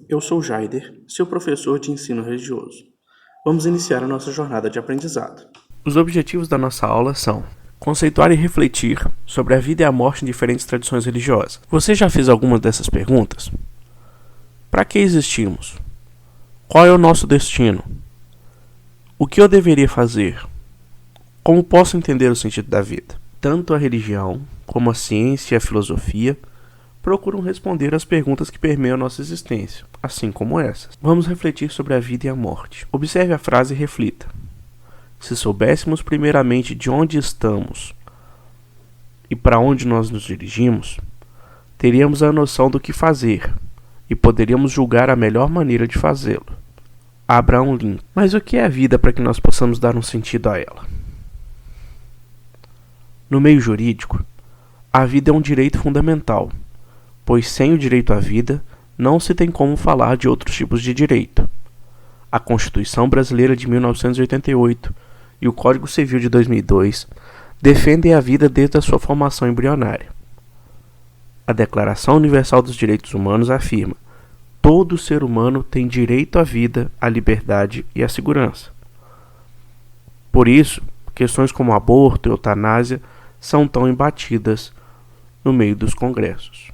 Eu sou Jaider, seu professor de ensino religioso. Vamos iniciar a nossa jornada de aprendizado. Os objetivos da nossa aula são conceituar e refletir sobre a vida e a morte em diferentes tradições religiosas. Você já fez alguma dessas perguntas? Para que existimos? Qual é o nosso destino? O que eu deveria fazer? Como posso entender o sentido da vida? Tanto a religião, como a ciência e a filosofia procuram responder às perguntas que permeiam a nossa existência, assim como essas. Vamos refletir sobre a vida e a morte. Observe a frase e reflita. Se soubéssemos primeiramente de onde estamos e para onde nós nos dirigimos, teríamos a noção do que fazer e poderíamos julgar a melhor maneira de fazê-lo. Abraham Lincoln. Mas o que é a vida para que nós possamos dar um sentido a ela? No meio jurídico, a vida é um direito fundamental, pois sem o direito à vida não se tem como falar de outros tipos de direito. A Constituição Brasileira de 1988 e o Código Civil de 2002 defendem a vida desde a sua formação embrionária. A Declaração Universal dos Direitos Humanos afirma: todo ser humano tem direito à vida, à liberdade e à segurança. Por isso, questões como aborto e eutanásia são tão embatidas no meio dos congressos.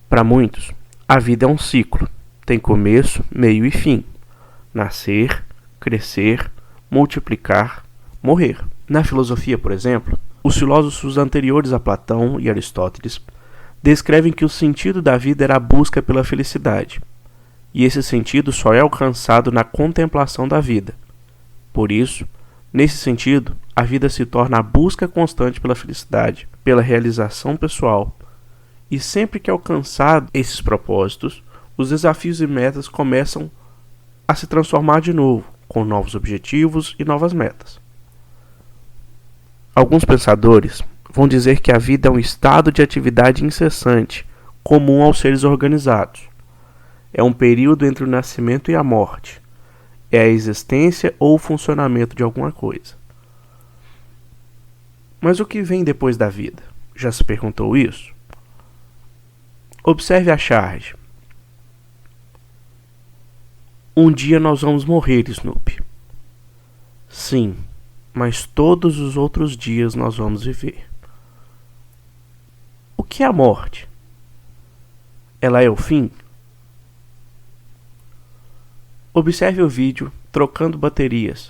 Para muitos, a vida é um ciclo, tem começo, meio e fim. Nascer, crescer, multiplicar, morrer. Na filosofia, por exemplo, os filósofos anteriores a Platão e Aristóteles descrevem que o sentido da vida era a busca pela felicidade, e esse sentido só é alcançado na contemplação da vida. Por isso, nesse sentido, a vida se torna a busca constante pela felicidade, pela realização pessoal, e sempre que alcançados esses propósitos, os desafios e metas começam a se transformar de novo, com novos objetivos e novas metas. Alguns pensadores vão dizer que a vida é um estado de atividade incessante, comum aos seres organizados. É um período entre o nascimento e a morte. É a existência ou o funcionamento de alguma coisa. Mas o que vem depois da vida? Já se perguntou isso? Observe a charge. Um dia nós vamos morrer, Snoopy. Sim, mas todos os outros dias nós vamos viver. O que é a morte? Ela é o fim? Observe o vídeo trocando baterias.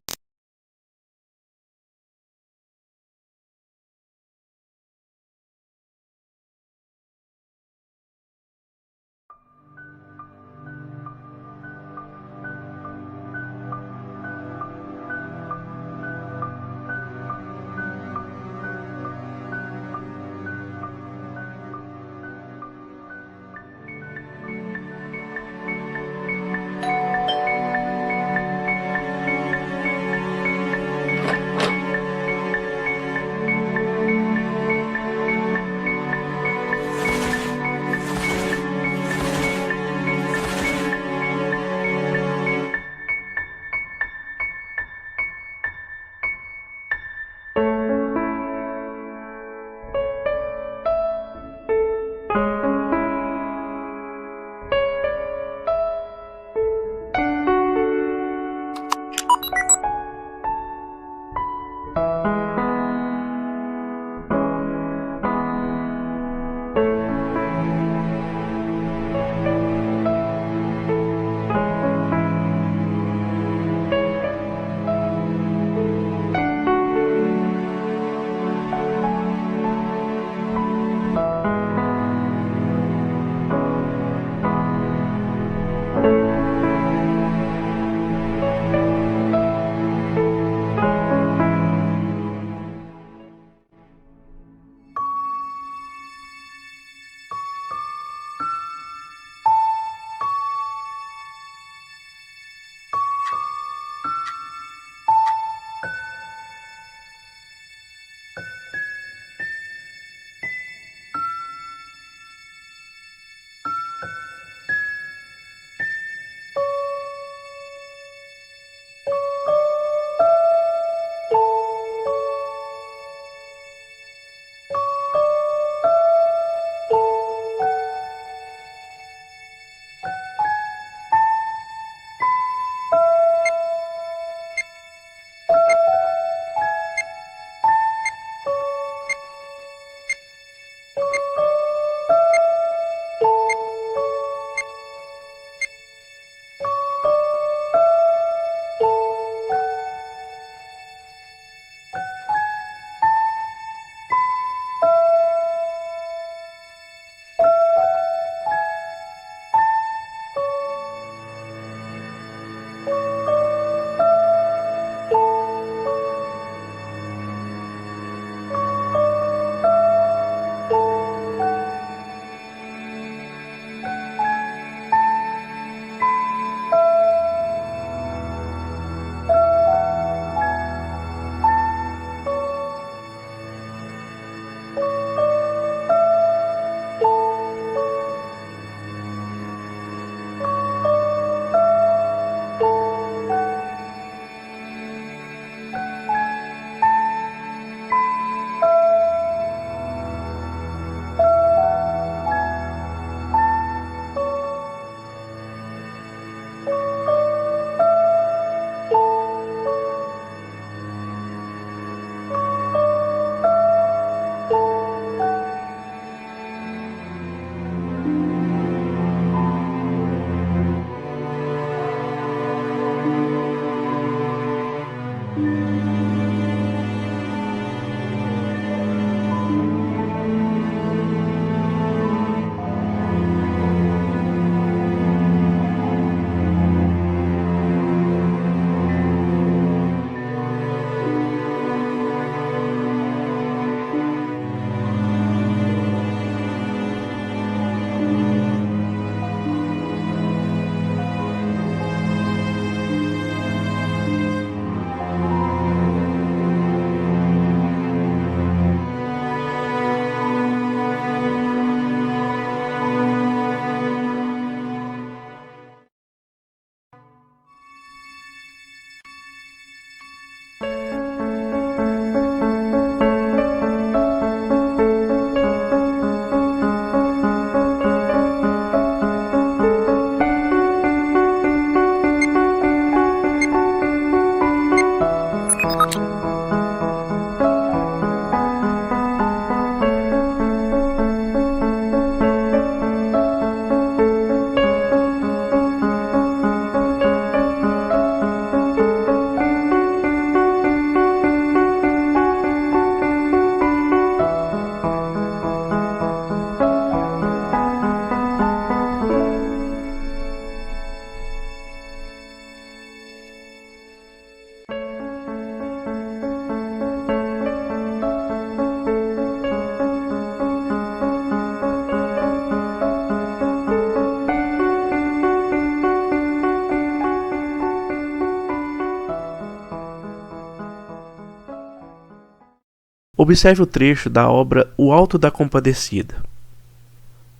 Observe o trecho da obra O Alto da Compadecida.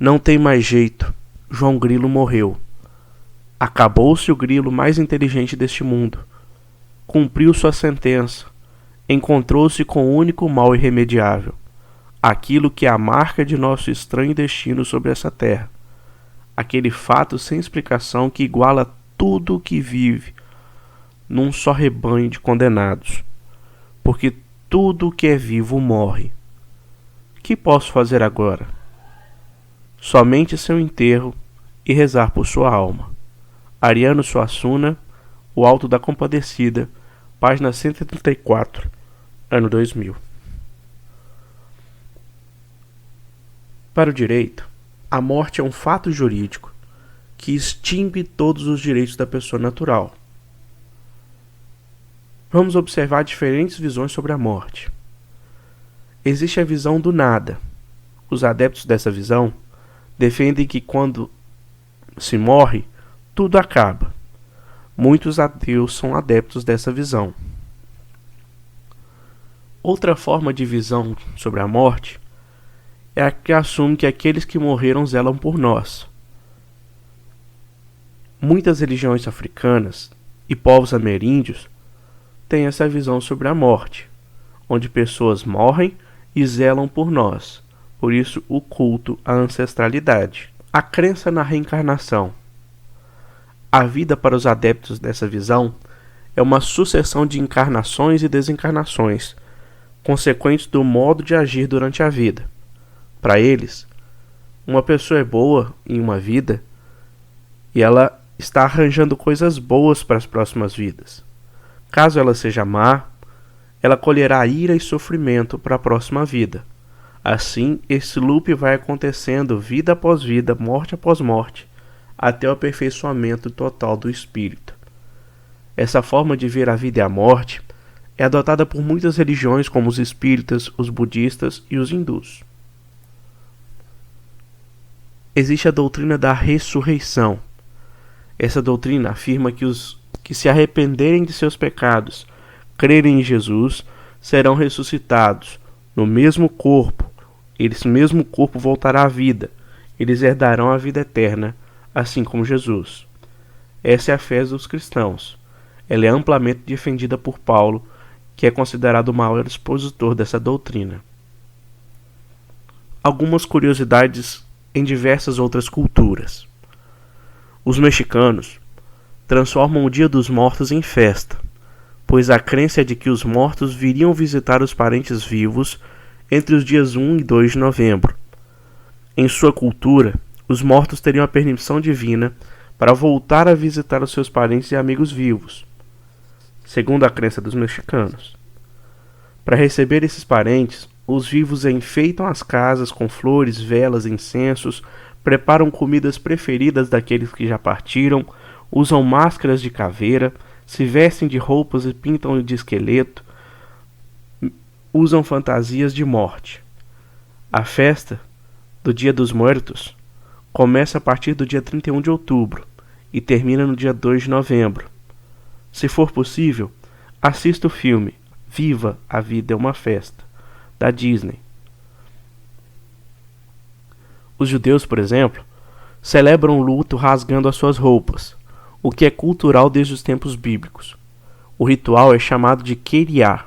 Não tem mais jeito. João Grilo morreu. Acabou-se o grilo mais inteligente deste mundo. Cumpriu sua sentença. Encontrou-se com o único mal irremediável. Aquilo que é a marca de nosso estranho destino sobre essa terra. Aquele fato sem explicação que iguala tudo o que vive num só rebanho de condenados. Porque tudo o que é vivo morre. Que posso fazer agora? Somente seu enterro e rezar por sua alma. Ariano Suassuna, O Alto da Compadecida, página 134, ano 2000. Para o direito, a morte é um fato jurídico que extingue todos os direitos da pessoa natural. Vamos observar diferentes visões sobre a morte. Existe a visão do nada. Os adeptos dessa visão defendem que quando se morre, tudo acaba. Muitos ateus são adeptos dessa visão. Outra forma de visão sobre a morte é a que assume que aqueles que morreram zelam por nós. Muitas religiões africanas e povos ameríndios têm essa visão sobre a morte, onde pessoas morrem e zelam por nós, por isso o culto à ancestralidade. A crença na reencarnação. A vida para os adeptos dessa visão é uma sucessão de encarnações e desencarnações, consequentes do modo de agir durante a vida. Para eles, uma pessoa é boa em uma vida e ela está arranjando coisas boas para as próximas vidas. Caso ela seja má, ela colherá ira e sofrimento para a próxima vida. Assim, esse loop vai acontecendo vida após vida, morte após morte, até o aperfeiçoamento total do espírito. Essa forma de ver a vida e a morte é adotada por muitas religiões como os espíritas, os budistas e os hindus. Existe a doutrina da ressurreição. Essa doutrina afirma que os que se arrependerem de seus pecados, crerem em Jesus, serão ressuscitados no mesmo corpo. Esse mesmo corpo voltará à vida. Eles herdarão a vida eterna, assim como Jesus. Essa é a fé dos cristãos. Ela é amplamente defendida por Paulo, que é considerado o maior expositor dessa doutrina. Algumas curiosidades em diversas outras culturas. Os mexicanos transformam o Dia dos Mortos em festa, pois a crença é de que os mortos viriam visitar os parentes vivos entre os dias 1 e 2 de novembro. Em sua cultura, os mortos teriam a permissão divina para voltar a visitar os seus parentes e amigos vivos, segundo a crença dos mexicanos. Para receber esses parentes, os vivos enfeitam as casas com flores, velas, incensos, preparam comidas preferidas daqueles que já partiram, usam máscaras de caveira, se vestem de roupas e pintam de esqueleto, usam fantasias de morte. A festa do Dia dos Muertos começa a partir do dia 31 de outubro e termina no dia 2 de novembro. Se for possível, assista o filme Viva, a Vida é uma Festa, da Disney. Os judeus, por exemplo, celebram o luto rasgando as suas roupas, o que é cultural desde os tempos bíblicos. O ritual é chamado de Keriá.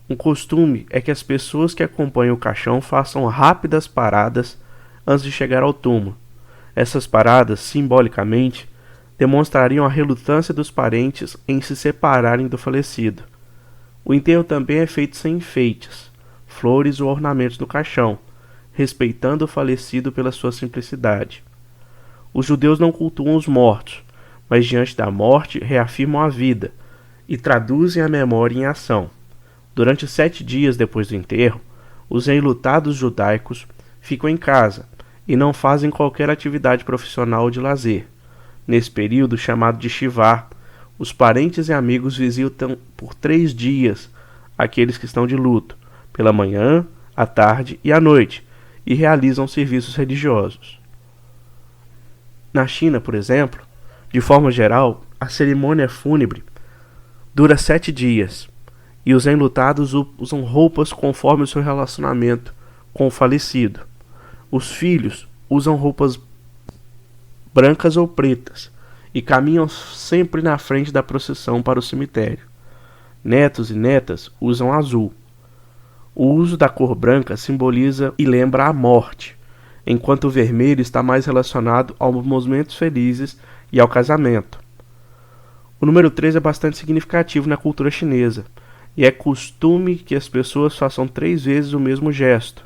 Um costume é que as pessoas que acompanham o caixão façam rápidas paradas antes de chegar ao túmulo. Essas paradas, simbolicamente, demonstrariam a relutância dos parentes em se separarem do falecido. O enterro também é feito sem enfeites, flores ou ornamentos no caixão, respeitando o falecido pela sua simplicidade. Os judeus não cultuam os mortos, mas diante da morte reafirmam a vida e traduzem a memória em ação. Durante 7 dias depois do enterro, os enlutados judaicos ficam em casa e não fazem qualquer atividade profissional ou de lazer. Nesse período, chamado de Shivá, os parentes e amigos visitam por 3 dias aqueles que estão de luto, pela manhã, à tarde e à noite, e realizam serviços religiosos. Na China, por exemplo, de forma geral, a cerimônia fúnebre dura 7 dias, e os enlutados usam roupas conforme o seu relacionamento com o falecido. Os filhos usam roupas brancas ou pretas e caminham sempre na frente da procissão para o cemitério. Netos e netas usam azul. O uso da cor branca simboliza e lembra a morte, enquanto o vermelho está mais relacionado aos momentos felizes e ao casamento. O número 3 é bastante significativo na cultura chinesa, e é costume que as pessoas façam 3 vezes o mesmo gesto.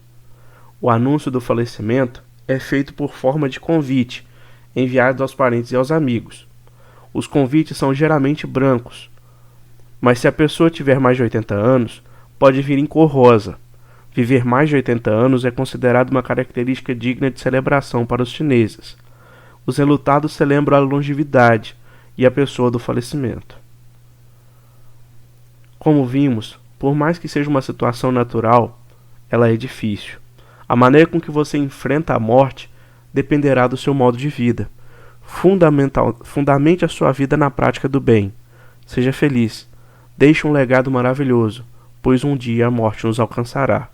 O anúncio do falecimento é feito por forma de convite, enviado aos parentes e aos amigos. Os convites são geralmente brancos, mas se a pessoa tiver mais de 80 anos, pode vir em cor rosa. Viver mais de 80 anos é considerado uma característica digna de celebração para os chineses. Os enlutados celebram a longevidade e a pessoa do falecimento. Como vimos, por mais que seja uma situação natural, ela é difícil. A maneira com que você enfrenta a morte dependerá do seu modo de vida. Fundamente a sua vida na prática do bem. Seja feliz. Deixe um legado maravilhoso, pois um dia a morte nos alcançará.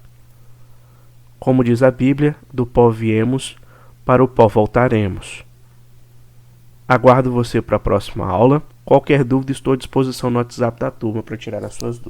Como diz a Bíblia, do pó viemos, para o pó voltaremos. Aguardo você para a próxima aula. Qualquer dúvida, estou à disposição no WhatsApp da turma para tirar as suas dúvidas.